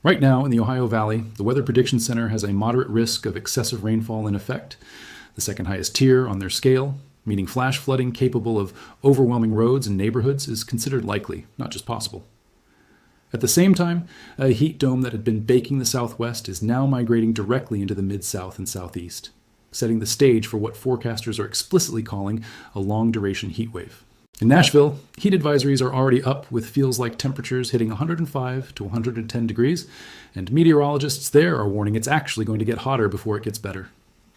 Right now, in the Ohio Valley, the Weather Prediction Center has a moderate risk of excessive rainfall in effect, the second highest tier on their scale, meaning flash flooding capable of overwhelming roads and neighborhoods is considered likely, not just possible. At the same time, a heat dome that had been baking the southwest is now migrating directly into the mid-south and southeast, setting the stage for what forecasters are explicitly calling a long-duration heat wave. In Nashville, heat advisories are already up with feels-like temperatures hitting 105 to 110 degrees, and meteorologists there are warning it's actually going to get hotter before it gets better.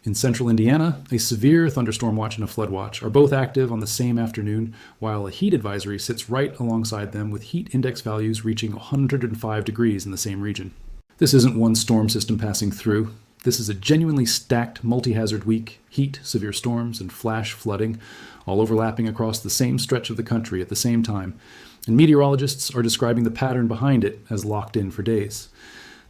In central Indiana, a severe thunderstorm watch and a flood watch are both active on the same afternoon, while a heat advisory sits right alongside them with heat index values reaching 105 degrees in the same region. This isn't one storm system passing through. This is a genuinely stacked multi-hazard week, heat, severe storms, and flash flooding, all overlapping across the same stretch of the country at the same time, and meteorologists are describing the pattern behind it as locked in for days.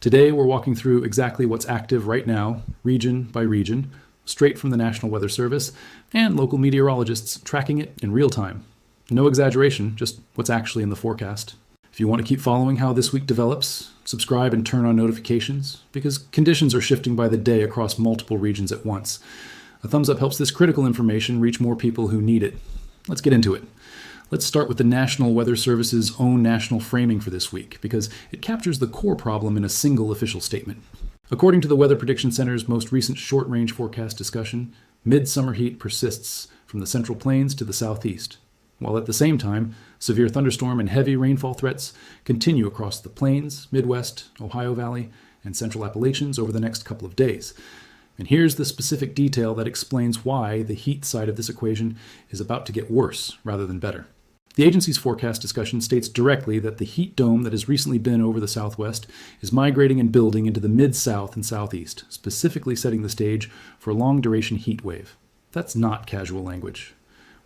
Today, we're walking through exactly what's active right now, region by region, straight from the National Weather Service, and local meteorologists tracking it in real time. No exaggeration, just what's actually in the forecast. If you want to keep following how this week develops, subscribe and turn on notifications, because conditions are shifting by the day across multiple regions at once. A thumbs up helps this critical information reach more people who need it. Let's get into it. Let's start with the National Weather Service's own national framing for this week, because it captures the core problem in a single official statement. According to the Weather Prediction Center's most recent short-range forecast discussion, midsummer heat persists from the Central Plains to the southeast, while at the same time, severe thunderstorm and heavy rainfall threats continue across the Plains, Midwest, Ohio Valley, and Central Appalachians over the next couple of days. And here's the specific detail that explains why the heat side of this equation is about to get worse rather than better. The agency's forecast discussion states directly that the heat dome that has recently been over the southwest is migrating and building into the mid-south and southeast, specifically setting the stage for a long-duration heat wave. That's not casual language.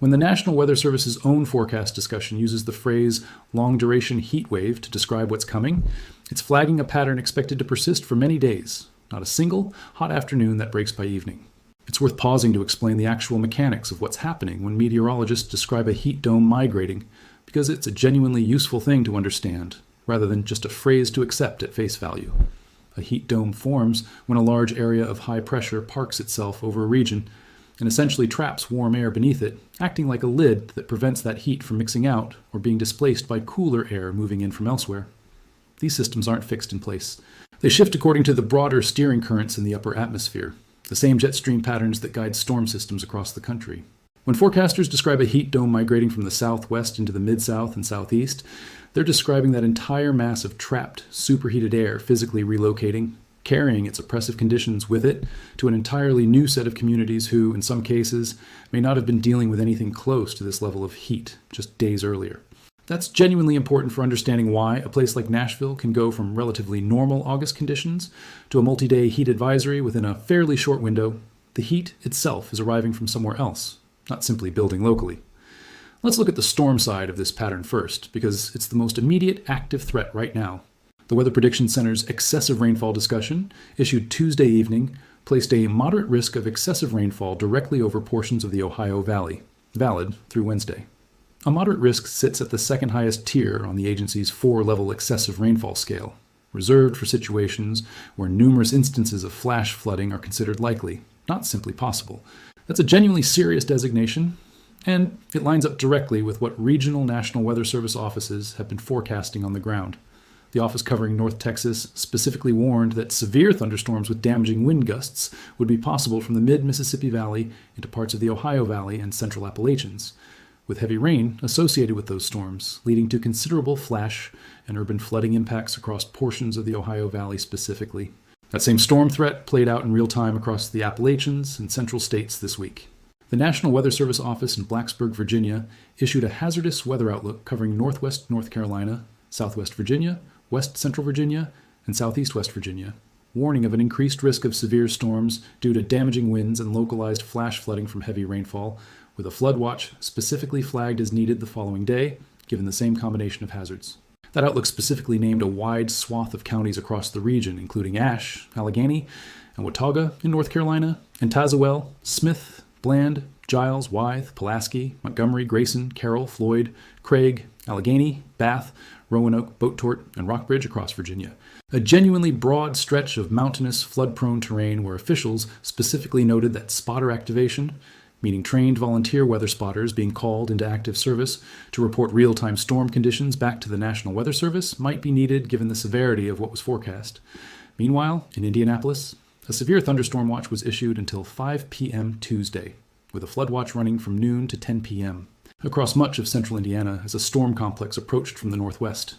When the National Weather Service's own forecast discussion uses the phrase long-duration heat wave to describe what's coming, it's flagging a pattern expected to persist for many days, not a single hot afternoon that breaks by evening. It's worth pausing to explain the actual mechanics of what's happening when meteorologists describe a heat dome migrating, because it's a genuinely useful thing to understand, rather than just a phrase to accept at face value. A heat dome forms when a large area of high pressure parks itself over a region and essentially traps warm air beneath it, acting like a lid that prevents that heat from mixing out or being displaced by cooler air moving in from elsewhere. These systems aren't fixed in place. They shift according to the broader steering currents in the upper atmosphere, the same jet stream patterns that guide storm systems across the country. When forecasters describe a heat dome migrating from the southwest into the mid-south and southeast, they're describing that entire mass of trapped, superheated air physically relocating, carrying its oppressive conditions with it to an entirely new set of communities who, in some cases, may not have been dealing with anything close to this level of heat just days earlier. That's genuinely important for understanding why a place like Nashville can go from relatively normal August conditions to a multi-day heat advisory within a fairly short window. The heat itself is arriving from somewhere else, not simply building locally. Let's look at the storm side of this pattern first, because it's the most immediate active threat right now. The Weather Prediction Center's excessive rainfall discussion, issued Tuesday evening, placed a moderate risk of excessive rainfall directly over portions of the Ohio Valley, valid through Wednesday. A moderate risk sits at the second highest tier on the agency's 4-level excessive rainfall scale, reserved for situations where numerous instances of flash flooding are considered likely, not simply possible. That's a genuinely serious designation, and it lines up directly with what regional National Weather Service offices have been forecasting on the ground. The office covering North Texas specifically warned that severe thunderstorms with damaging wind gusts would be possible from the mid-Mississippi Valley into parts of the Ohio Valley and Central Appalachians, with heavy rain associated with those storms, leading to considerable flash and urban flooding impacts across portions of the Ohio Valley specifically. That same storm threat played out in real time across the Appalachians and central states this week. The National Weather Service office in Blacksburg, Virginia, issued a hazardous weather outlook covering northwest North Carolina, southwest Virginia, west central Virginia, and southeast West Virginia, warning of an increased risk of severe storms due to damaging winds and localized flash flooding from heavy rainfall, with a flood watch specifically flagged as needed the following day, given the same combination of hazards. That outlook specifically named a wide swath of counties across the region, including Ashe, Allegheny, and Watauga in North Carolina, and Tazewell, Smith, Bland, Giles, Wythe, Pulaski, Montgomery, Grayson, Carroll, Floyd, Craig, Allegheny, Bath, Roanoke, Boatort, and Rockbridge across Virginia. A genuinely broad stretch of mountainous, flood-prone terrain where officials specifically noted that spotter activation, meaning trained volunteer weather spotters being called into active service to report real-time storm conditions back to the National Weather Service, might be needed given the severity of what was forecast. Meanwhile, in Indianapolis, a severe thunderstorm watch was issued until 5 p.m. Tuesday, with a flood watch running from noon to 10 p.m. across much of central Indiana as a storm complex approached from the northwest.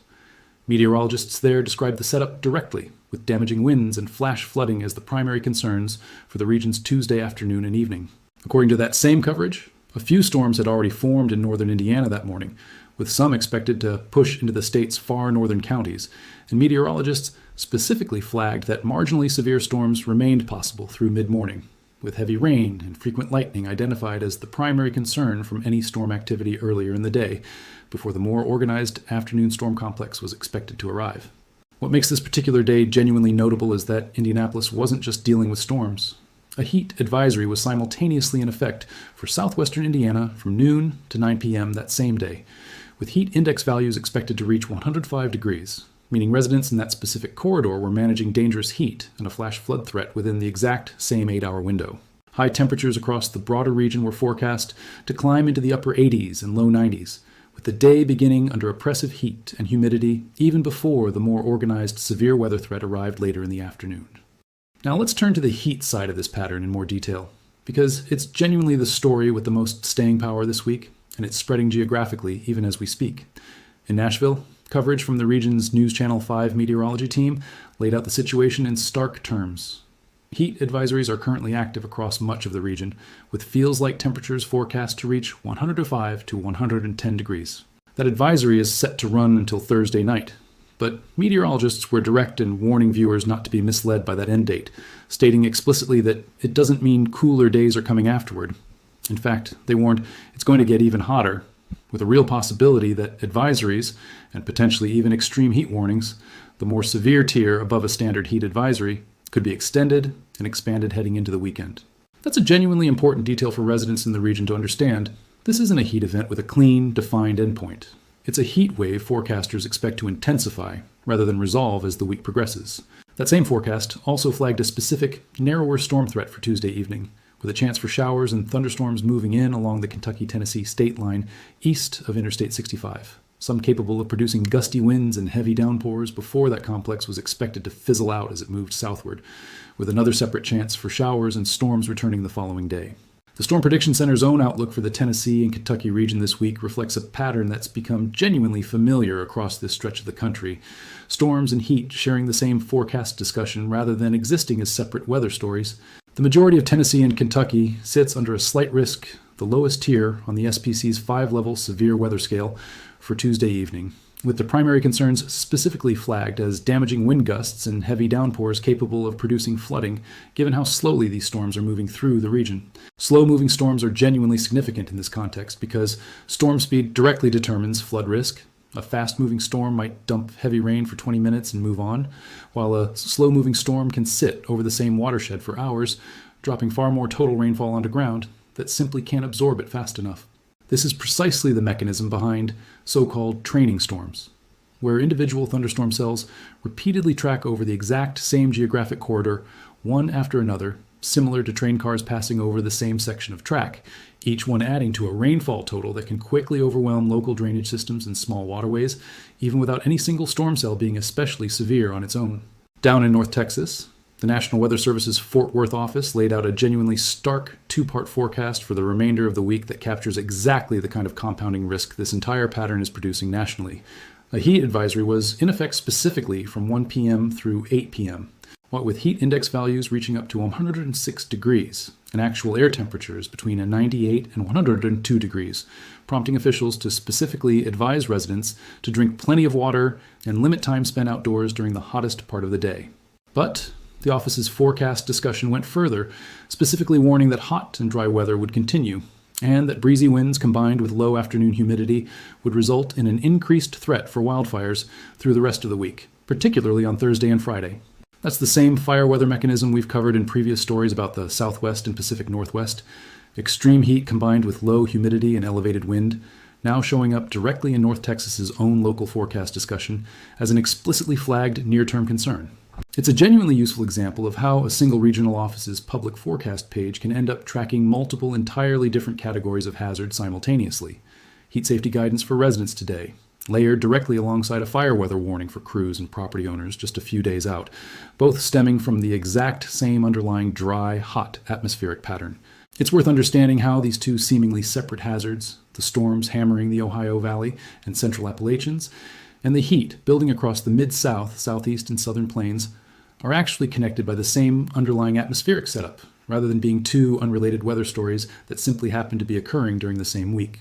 Meteorologists there described the setup directly, with damaging winds and flash flooding as the primary concerns for the region's Tuesday afternoon and evening. According to that same coverage, a few storms had already formed in northern Indiana that morning, with some expected to push into the state's far northern counties, and meteorologists specifically flagged that marginally severe storms remained possible through mid-morning, with heavy rain and frequent lightning identified as the primary concern from any storm activity earlier in the day, before the more organized afternoon storm complex was expected to arrive. What makes this particular day genuinely notable is that Indianapolis wasn't just dealing with storms. A heat advisory was simultaneously in effect for southwestern Indiana from noon to 9 p.m. that same day, with heat index values expected to reach 105 degrees, meaning residents in that specific corridor were managing dangerous heat and a flash flood threat within the exact same 8-hour window. High temperatures across the broader region were forecast to climb into the upper 80s and low 90s, with the day beginning under oppressive heat and humidity even before the more organized severe weather threat arrived later in the afternoon. Now let's turn to the heat side of this pattern in more detail, because it's genuinely the story with the most staying power this week, and it's spreading geographically even as we speak. In Nashville, coverage from the region's News Channel 5 meteorology team laid out the situation in stark terms. Heat advisories are currently active across much of the region, with feels-like temperatures forecast to reach 105 to 110 degrees. That advisory is set to run until Thursday night, but meteorologists were direct in warning viewers not to be misled by that end date, stating explicitly that it doesn't mean cooler days are coming afterward. In fact, they warned it's going to get even hotter, with a real possibility that advisories, and potentially even extreme heat warnings, the more severe tier above a standard heat advisory, could be extended and expanded heading into the weekend. That's a genuinely important detail for residents in the region to understand. This isn't a heat event with a clean, defined endpoint. It's a heat wave forecasters expect to intensify rather than resolve as the week progresses. That same forecast also flagged a specific, narrower storm threat for Tuesday evening, with a chance for showers and thunderstorms moving in along the Kentucky-Tennessee state line east of Interstate 65. Some capable of producing gusty winds and heavy downpours before that complex was expected to fizzle out as it moved southward, with another separate chance for showers and storms returning the following day. The Storm Prediction Center's own outlook for the Tennessee and Kentucky region this week reflects a pattern that's become genuinely familiar across this stretch of the country. Storms and heat sharing the same forecast discussion rather than existing as separate weather stories. The majority of Tennessee and Kentucky sits under a slight risk, the lowest tier on the SPC's 5-level severe weather scale, for Tuesday evening, with the primary concerns specifically flagged as damaging wind gusts and heavy downpours capable of producing flooding, given how slowly these storms are moving through the region. Slow-moving storms are genuinely significant in this context because storm speed directly determines flood risk. A fast-moving storm might dump heavy rain for 20 minutes and move on, while a slow-moving storm can sit over the same watershed for hours, dropping far more total rainfall onto ground that simply can't absorb it fast enough. This is precisely the mechanism behind so-called training storms, where individual thunderstorm cells repeatedly track over the exact same geographic corridor, one after another, similar to train cars passing over the same section of track, each one adding to a rainfall total that can quickly overwhelm local drainage systems and small waterways, even without any single storm cell being especially severe on its own. Down in North Texas, the National Weather Service's Fort Worth office laid out a genuinely stark 2-part forecast for the remainder of the week that captures exactly the kind of compounding risk this entire pattern is producing nationally. A heat advisory was in effect specifically from 1 p.m. through 8 p.m., what with heat index values reaching up to 106 degrees and actual air temperatures between 98 and 102 degrees, prompting officials to specifically advise residents to drink plenty of water and limit time spent outdoors during the hottest part of the day. But the office's forecast discussion went further, specifically warning that hot and dry weather would continue, and that breezy winds combined with low afternoon humidity would result in an increased threat for wildfires through the rest of the week, particularly on Thursday and Friday. That's the same fire weather mechanism we've covered in previous stories about the Southwest and Pacific Northwest. Extreme heat combined with low humidity and elevated wind, now showing up directly in North Texas's own local forecast discussion as an explicitly flagged near-term concern. It's a genuinely useful example of how a single regional office's public forecast page can end up tracking multiple entirely different categories of hazard simultaneously. Heat safety guidance for residents today, layered directly alongside a fire weather warning for crews and property owners just a few days out, both stemming from the exact same underlying dry, hot atmospheric pattern. It's worth understanding how these two seemingly separate hazards, the storms hammering the Ohio Valley and Central Appalachians, and the heat building across the Mid-South, Southeast, and Southern Plains, are actually connected by the same underlying atmospheric setup, rather than being two unrelated weather stories that simply happen to be occurring during the same week.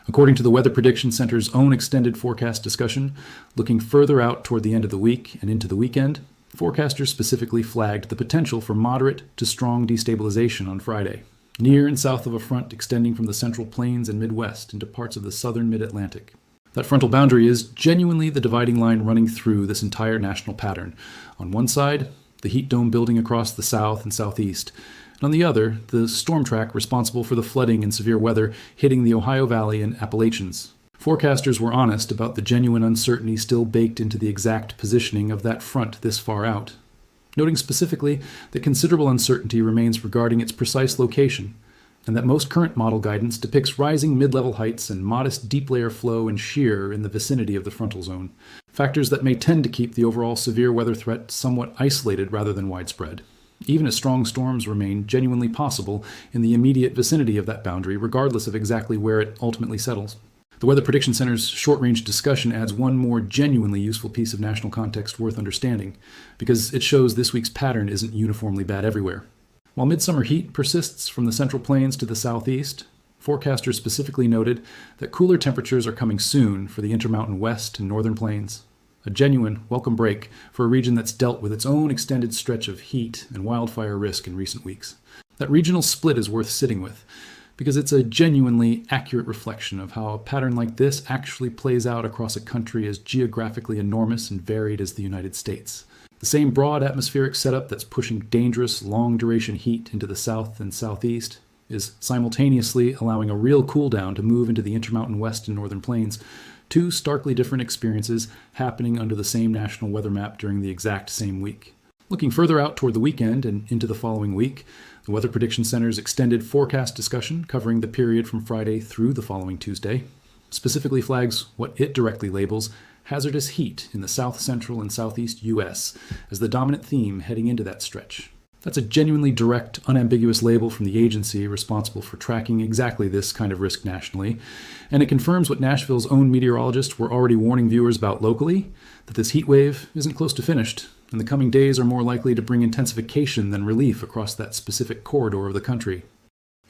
According to the Weather Prediction Center's own extended forecast discussion, looking further out toward the end of the week and into the weekend, forecasters specifically flagged the potential for moderate to strong destabilization on Friday, near and south of a front extending from the Central Plains and Midwest into parts of the southern Mid-Atlantic. That frontal boundary is genuinely the dividing line running through this entire national pattern. On one side, the heat dome building across the south and southeast, and on the other, the storm track responsible for the flooding and severe weather hitting the Ohio Valley and Appalachians. Forecasters were honest about the genuine uncertainty still baked into the exact positioning of that front this far out, noting specifically that considerable uncertainty remains regarding its precise location, and that most current model guidance depicts rising mid-level heights and modest deep layer flow and shear in the vicinity of the frontal zone, factors that may tend to keep the overall severe weather threat somewhat isolated rather than widespread, even as strong storms remain genuinely possible in the immediate vicinity of that boundary, regardless of exactly where it ultimately settles. The Weather Prediction Center's short-range discussion adds one more genuinely useful piece of national context worth understanding, because it shows this week's pattern isn't uniformly bad everywhere. While midsummer heat persists from the Central Plains to the southeast, forecasters specifically noted that cooler temperatures are coming soon for the Intermountain West and Northern Plains, a genuine welcome break for a region that's dealt with its own extended stretch of heat and wildfire risk in recent weeks. That regional split is worth sitting with, because it's a genuinely accurate reflection of how a pattern like this actually plays out across a country as geographically enormous and varied as the United States. The same broad atmospheric setup that's pushing dangerous, long-duration heat into the south and southeast is simultaneously allowing a real cool-down to move into the Intermountain West and Northern Plains, two starkly different experiences happening under the same national weather map during the exact same week. Looking further out toward the weekend and into the following week, the Weather Prediction Center's extended forecast discussion covering the period from Friday through the following Tuesday specifically flags what it directly labels hazardous heat in the south central and southeast U.S. as the dominant theme heading into that stretch. That's a genuinely direct, unambiguous label from the agency responsible for tracking exactly this kind of risk nationally, and it confirms what Nashville's own meteorologists were already warning viewers about locally, that this heat wave isn't close to finished, and the coming days are more likely to bring intensification than relief across that specific corridor of the country.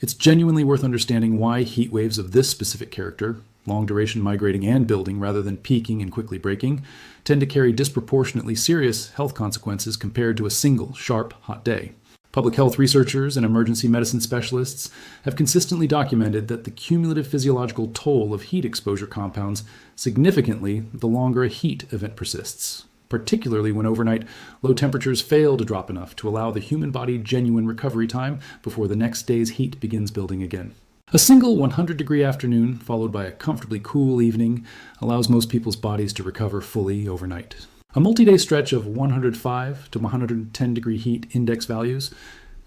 It's genuinely worth understanding why heat waves of this specific character, long duration migrating and building rather than peaking and quickly breaking, tend to carry disproportionately serious health consequences compared to a single, sharp, hot day. Public health researchers and emergency medicine specialists have consistently documented that the cumulative physiological toll of heat exposure compounds significantly the longer a heat event persists, particularly when overnight low temperatures fail to drop enough to allow the human body genuine recovery time before the next day's heat begins building again. A single 100-degree afternoon, followed by a comfortably cool evening, allows most people's bodies to recover fully overnight. A multi-day stretch of 105 to 110-degree heat index values,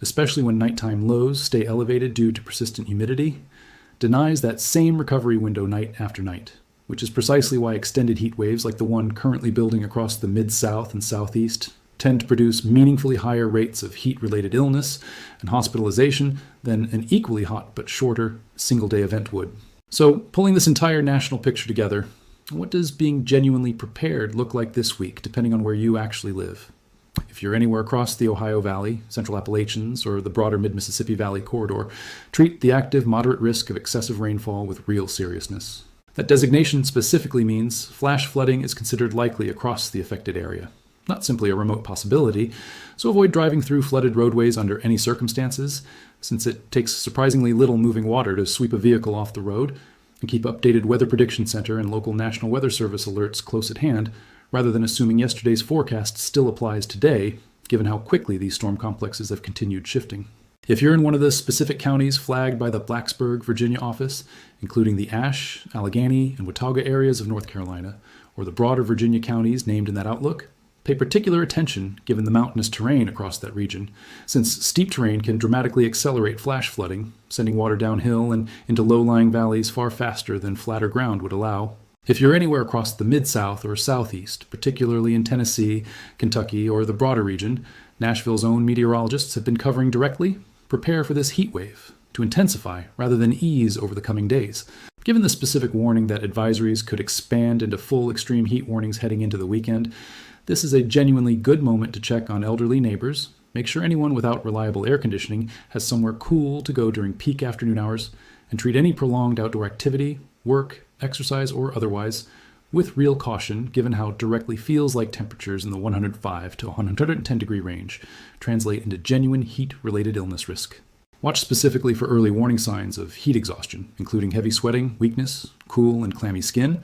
especially when nighttime lows stay elevated due to persistent humidity, denies that same recovery window night after night, which is precisely why extended heat waves like the one currently building across the Mid-South and Southeast tend to produce meaningfully higher rates of heat-related illness and hospitalization than an equally hot but shorter single-day event would. So, pulling this entire national picture together, what does being genuinely prepared look like this week, depending on where you actually live? If you're anywhere across the Ohio Valley, Central Appalachians, or the broader Mid-Mississippi Valley corridor, treat the active moderate risk of excessive rainfall with real seriousness. That designation specifically means flash flooding is considered likely across the affected area, not simply a remote possibility, so avoid driving through flooded roadways under any circumstances, since it takes surprisingly little moving water to sweep a vehicle off the road, and keep updated Weather Prediction Center and local National Weather Service alerts close at hand, rather than assuming yesterday's forecast still applies today, given how quickly these storm complexes have continued shifting. If you're in one of the specific counties flagged by the Blacksburg, Virginia office, including the Ashe, Allegheny, and Watauga areas of North Carolina, or the broader Virginia counties named in that outlook, pay particular attention given the mountainous terrain across that region, since steep terrain can dramatically accelerate flash flooding, sending water downhill and into low-lying valleys far faster than flatter ground would allow. If you're anywhere across the Mid-South or Southeast, particularly in Tennessee, Kentucky, or the broader region, Nashville's own meteorologists have been covering directly. Prepare for this heat wave to intensify rather than ease over the coming days. Given the specific warning that advisories could expand into full extreme heat warnings heading into the weekend, this is a genuinely good moment to check on elderly neighbors, make sure anyone without reliable air conditioning has somewhere cool to go during peak afternoon hours, and treat any prolonged outdoor activity, work, exercise, or otherwise with real caution, given how directly feels like temperatures in the 105 to 110 degree range translate into genuine heat-related illness risk. Watch specifically for early warning signs of heat exhaustion, including heavy sweating, weakness, cool and clammy skin,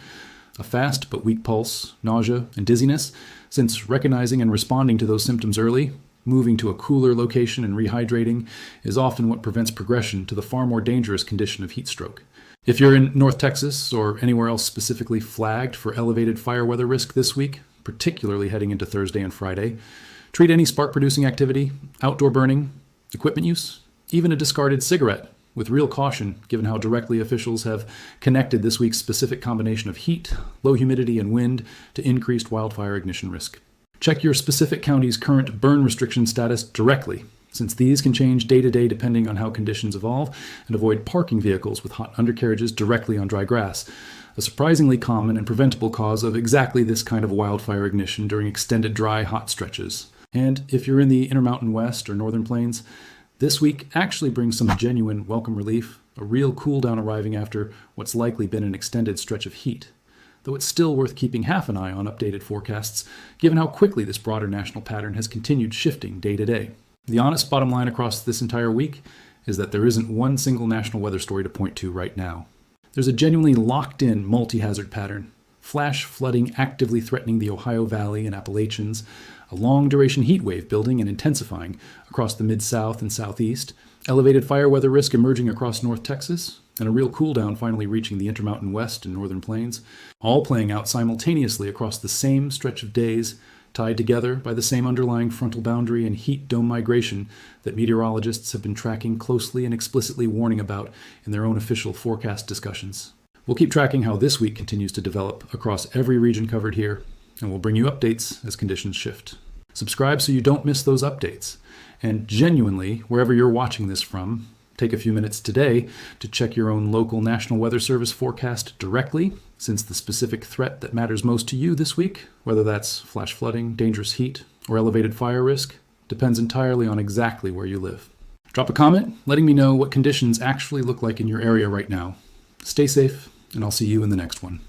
a fast but weak pulse, nausea, and dizziness, since recognizing and responding to those symptoms early, moving to a cooler location and rehydrating is often what prevents progression to the far more dangerous condition of heat stroke. If you're in North Texas or anywhere else specifically flagged for elevated fire weather risk this week, particularly heading into Thursday and Friday, treat any spark-producing activity, outdoor burning, equipment use, even a discarded cigarette with real caution, given how directly officials have connected this week's specific combination of heat, low humidity, and wind to increased wildfire ignition risk. Check your specific county's current burn restriction status directly, since these can change day to day depending on how conditions evolve, and avoid parking vehicles with hot undercarriages directly on dry grass, a surprisingly common and preventable cause of exactly this kind of wildfire ignition during extended dry, hot stretches. And if you're in the Intermountain West or Northern Plains, this week actually brings some genuine welcome relief, a real cool down arriving after what's likely been an extended stretch of heat, though it's still worth keeping half an eye on updated forecasts, given how quickly this broader national pattern has continued shifting day to day. The honest bottom line across this entire week is that there isn't one single national weather story to point to right now. There's a genuinely locked-in multi-hazard pattern, flash flooding actively threatening the Ohio Valley and Appalachians, a long-duration heat wave building and intensifying across the Mid-South and Southeast, elevated fire weather risk emerging across North Texas, and a real cool-down finally reaching the Intermountain West and Northern Plains, all playing out simultaneously across the same stretch of days, tied together by the same underlying frontal boundary and heat dome migration that meteorologists have been tracking closely and explicitly warning about in their own official forecast discussions. We'll keep tracking how this week continues to develop across every region covered here, and we'll bring you updates as conditions shift. Subscribe so you don't miss those updates. And genuinely, wherever you're watching this from, take a few minutes today to check your own local National Weather Service forecast directly, since the specific threat that matters most to you this week, whether that's flash flooding, dangerous heat, or elevated fire risk, depends entirely on exactly where you live. Drop a comment letting me know what conditions actually look like in your area right now. Stay safe, and I'll see you in the next one.